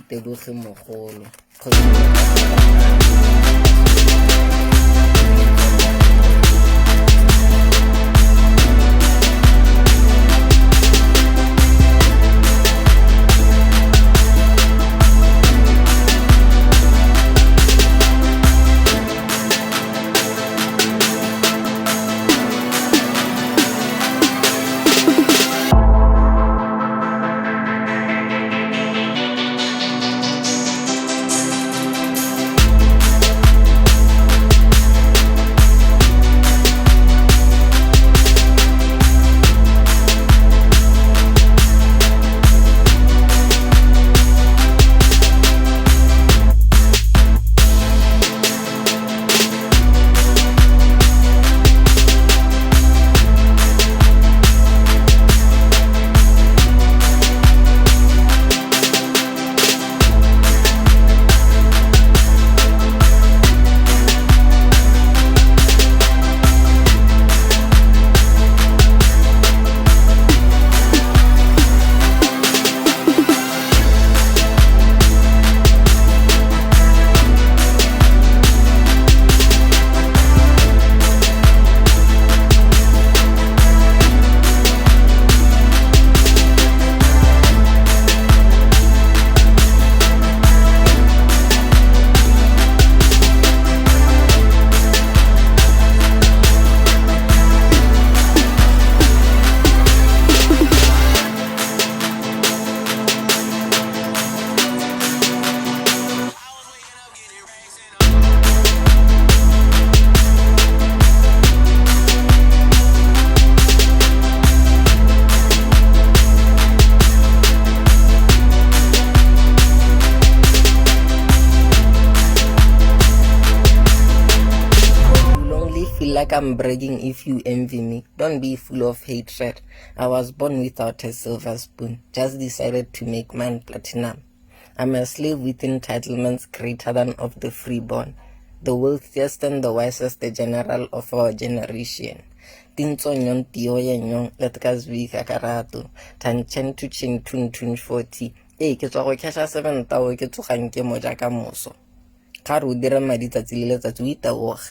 Teboge mogolo. Like I'm bragging if you envy me. Don't be full of hatred. I was born without a silver spoon. Just decided to make mine platinum. I'm a slave with entitlements greater than of the freeborn. The wealthiest and the wisest, the general of our generation. Tintsonyon tiyoyenyong letkazvi kakarato. Tanchen to chin tun 40. Ke tswa go casha 7,000 ke tsogang ke moja ka moso. Ka ro dira madi tsatsi le letsatsi o itaoga.